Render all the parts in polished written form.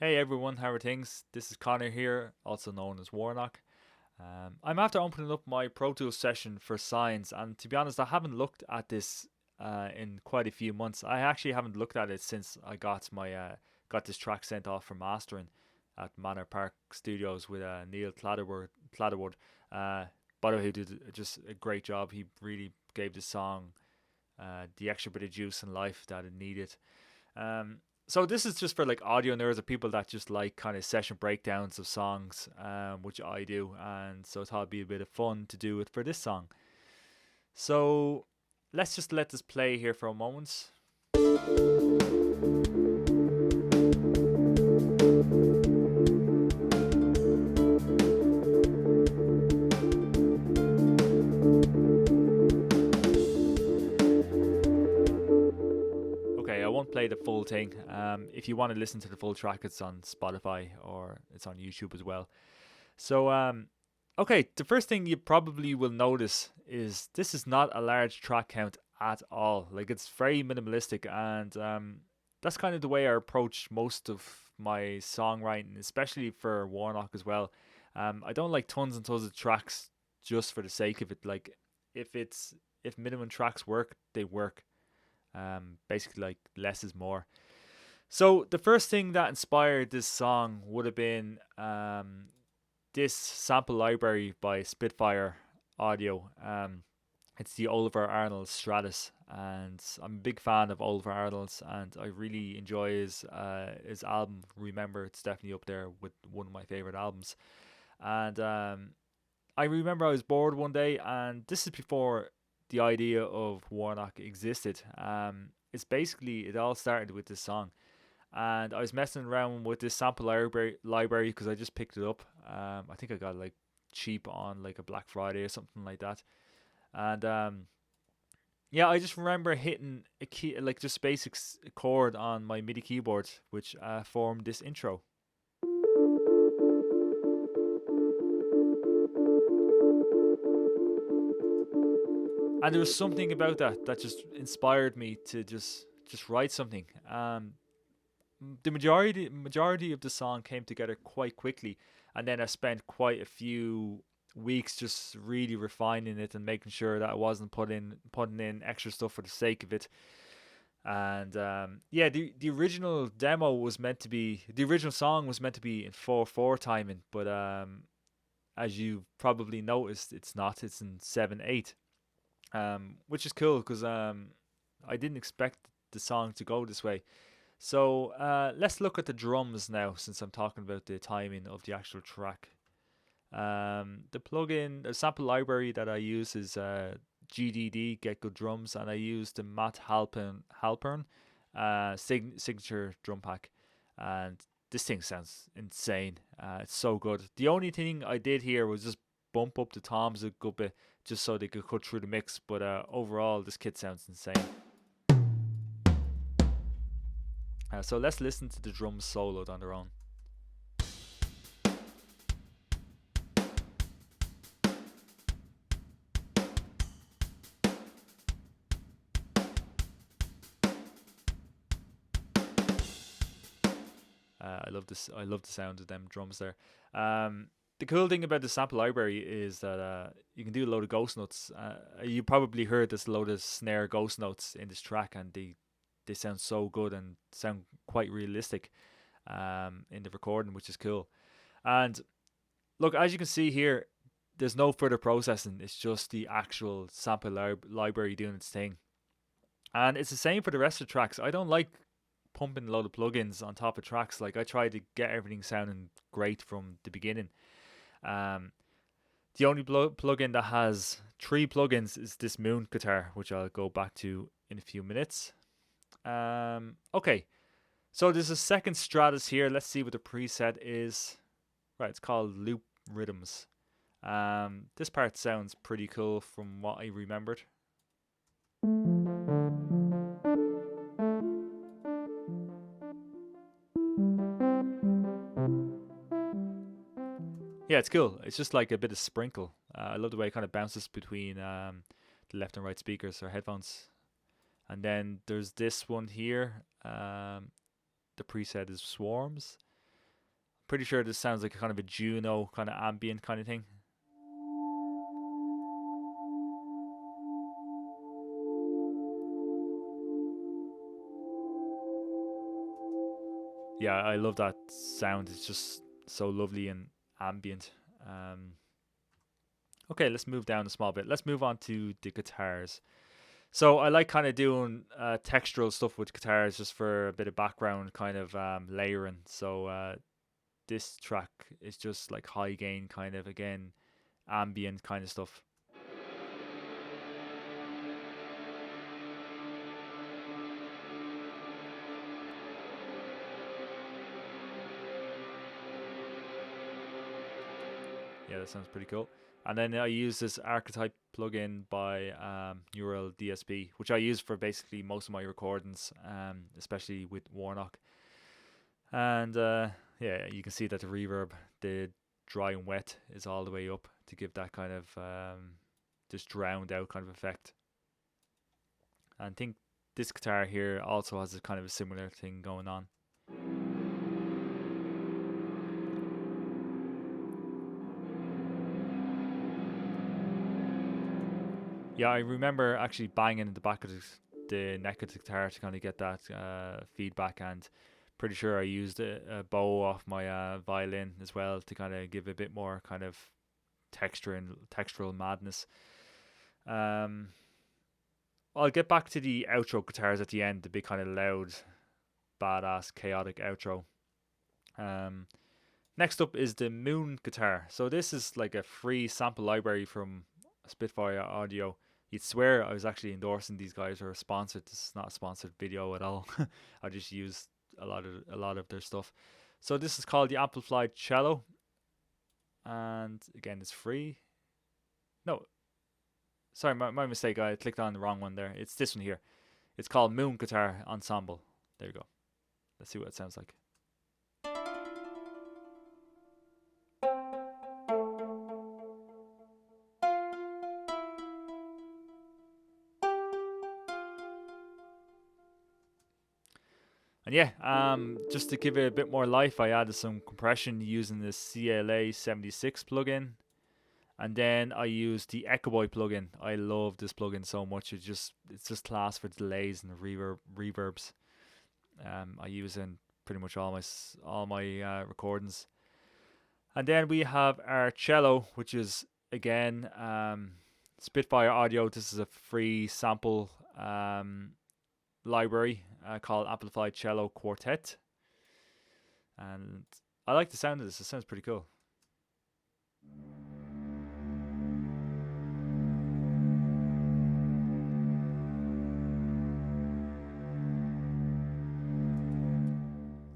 Hey everyone, how are things? This is Connor here, also known as Warnock. I'm after opening up my Pro Tools session for Science, and to be honest, I haven't looked at this in quite a few months. I actually haven't looked at it since I got this track sent off for mastering at Manor Park Studios with Neil Clatterwood. Uh, by the way, he did just a great job. He really gave the song the extra bit of juice and life that it needed. Um, so this is just for like audio nerds or people that just like kind of session breakdowns of songs, which I do, and so I thought it'd be a bit of fun to do it for this song. So let's just let this play here for a moment. Okay, I won't play the full thing. If you want to listen to the full track, it's on Spotify or it's on YouTube as well. So, okay, the first thing you probably will notice is this is not a large track count at all. Like it's very minimalistic, and that's kind of the way I approach most of my songwriting, especially for Warnock as well. I don't like tons and tons of tracks just for the sake of it. Like if it's if minimum tracks work, they work. Basically, like less is more. So the first thing that inspired this song would have been this sample library by Spitfire Audio. It's the Oliver Arnold Stratus, and I'm a big fan of Oliver Arnold's, and I really enjoy his album. Remember, it's definitely up there with one of my favorite albums. And I remember I was bored one day, and this is before the idea of Warnock existed. It's basically it all started with this song, and I was messing around with this sample library because I just picked it up. I think I got it like cheap on like a Black Friday or something like that. And yeah, I just remember hitting a key like just basic chord on my MIDI keyboard, which formed this intro. And there was something about that that just inspired me to just write something. The majority of the song came together quite quickly, and then I spent quite a few weeks just really refining it and making sure that I wasn't putting in extra stuff for the sake of it. And yeah, the original demo was meant to be the original song was meant to be in 4/4 timing, but as you probably noticed, it's not. It's in 7/8, which is cool because I didn't expect the song to go this way. So let's look at the drums now, since I'm talking about the timing of the actual track. The sample library that I use is GDD, Get Good Drums, and I use the Matt Halpern signature drum pack. And this thing sounds insane. It's so good. The only thing I did here was just bump up the toms a good bit just so they could cut through the mix, but overall, this kit sounds insane. So let's listen to the drums soloed on their own. I love this. I love the sound of them drums there. The cool thing about the sample library is that you can do a load of ghost notes. You probably heard this load of snare ghost notes in this track, and they sound so good and sound quite realistic in the recording, which is cool. And look, as you can see here, there's no further processing. It's just the actual sample library doing its thing. And it's the same for the rest of the tracks. I don't like pumping a load of plugins on top of tracks. Like I try to get everything sounding great from the beginning. Um, the only plugin that has three plugins is this Moon guitar, which I'll go back to in a few minutes. Okay, so there's a second Stratus here. Let's see what the preset is. Right, it's called Loop Rhythms. This part sounds pretty cool from what I remembered. Yeah, it's cool. It's just like a bit of sprinkle. I love the way it kind of bounces between the left and right speakers or headphones. And then there's this one here. The preset is Swarms. Pretty sure this sounds like a kind of a Juno kind of ambient kind of thing. Yeah, I love that sound. It's just so lovely and ambient. Um, okay, let's move down a small bit. Let's move on to the guitars. So I like kind of doing textural stuff with guitars just for a bit of background kind of layering. So this track is just like high gain kind of, again, ambient kind of stuff. Yeah, that sounds pretty cool. And then I use this archetype plugin by Neural DSP, which I use for basically most of my recordings, especially with Warnock. And yeah, you can see that the reverb, the dry and wet, is all the way up to give that kind of just drowned out kind of effect. And I think this guitar here also has a kind of a similar thing going on. Yeah, I remember actually banging in the back of the neck of the guitar to kind of get that feedback, and pretty sure I used a bow off my violin as well to kind of give a bit more kind of texture and textural madness. Um, I'll get back to the outro guitars at the end, the big kind of loud, badass, chaotic outro. Um, Next up is the Moon guitar. So this is like a free sample library from Spitfire Audio. You'd swear I was actually endorsing these guys or sponsored. This is not a sponsored video at all. I just use a lot of their stuff. So this is called the Amplified Cello, and again, it's free. No, sorry, my mistake. I clicked on the wrong one there. It's this one here. It's called Moon Guitar Ensemble. There you go. Let's see what it sounds like. And yeah, just to give it a bit more life, I added some compression using the CLA 76 plugin, and then I used the Echo Boy plugin. I love this plugin so much. It's just class for delays and reverbs. I use in pretty much all my recordings. And then we have our cello, which is again Spitfire Audio. This is a free sample library called Amplified Cello Quartet, and I like the sound of this. It sounds pretty cool.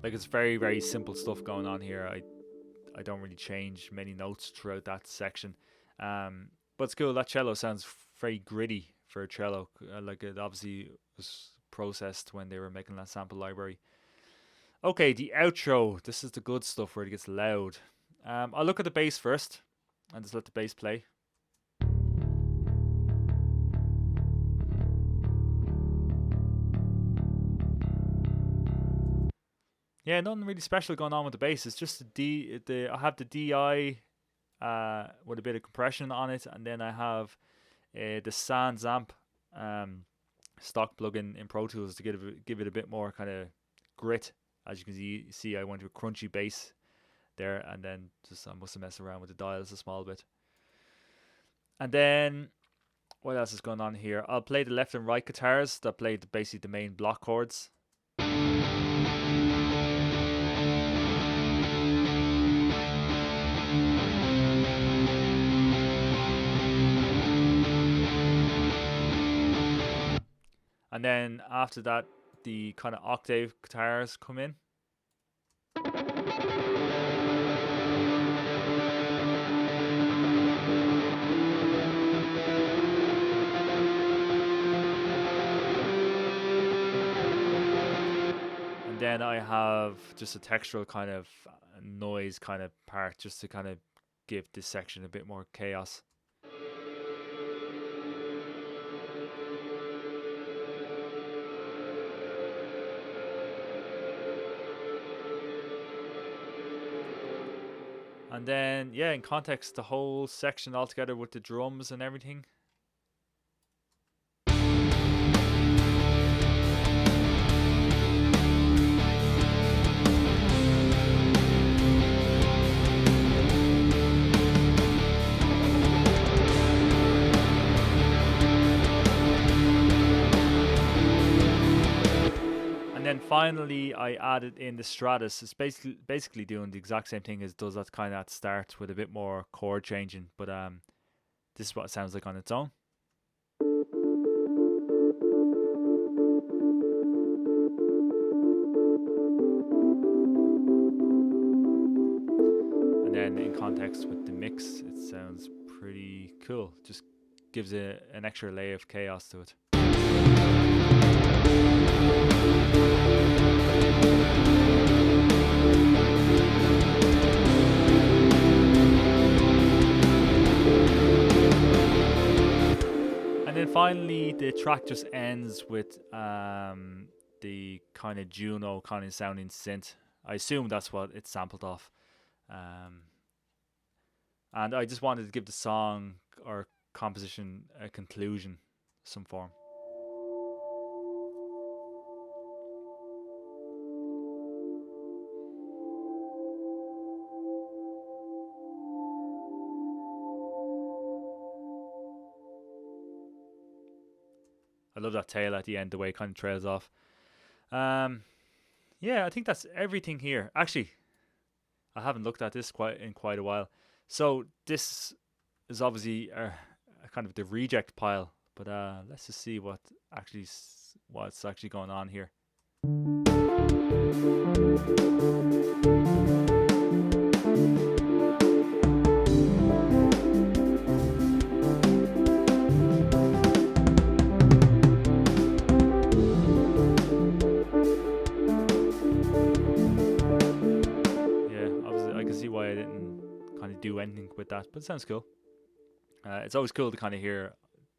Like, it's very, very simple stuff going on here. I don't really change many notes throughout that section, but it's cool. That cello sounds very gritty for a cello. Like, it obviously was processed when they were making that sample library. Okay, the outro. This is the good stuff where it gets loud. I'll look at the bass first and just let the bass play. Yeah, nothing really special going on with the bass. It's just I have the DI with a bit of compression on it, and then I have the Sans amp stock plugin in Pro Tools to give it a bit more kind of grit. As you can see, I went to a crunchy bass there, and then just I must have messed around with the dials a small bit. And then what else is going on here? I'll play the left and right guitars that play basically the main block chords. And then after that, the kind of octave guitars come in. And then I have just a textural kind of noise kind of part just to kind of give this section a bit more chaos. And then, yeah, in context, the whole section all together with the drums and everything. And then finally, I added in the Stratus. It's basically doing the exact same thing as does that kind of at start with a bit more chord changing. But this is what it sounds like on its own. And then in context with the mix, it sounds pretty cool. Just gives it an extra layer of chaos to it. And then finally, the track just ends with the kind of Juno kind of sounding synth. I assume that's what it's sampled off. And I just wanted to give the song or composition a conclusion, some form. I love that tail at the end, the way it kind of trails off. Yeah, I think that's everything here. Actually, I haven't looked at this quite a while. So this is obviously a kind of the reject pile, but let's just see what's actually going on here. Yeah, obviously I can see why I didn't kind of do anything with that, but it sounds cool. It's always cool to kind of hear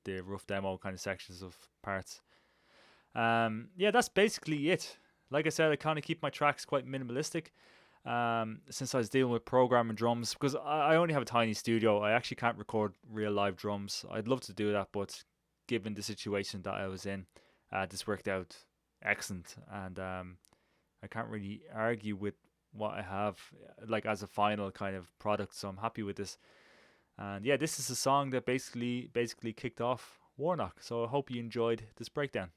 the rough demo kind of sections of parts. Yeah, that's basically it. Like I said, I kind of keep my tracks quite minimalistic. Since I was dealing with programming drums, because I only have a tiny studio, I actually can't record real live drums. I'd love to do that, but given the situation that I was in, this worked out excellent, and I can't really argue with what I have like as a final kind of product. So I'm happy with this. And yeah, this is a song that basically kicked off Warnock. So I hope you enjoyed this breakdown.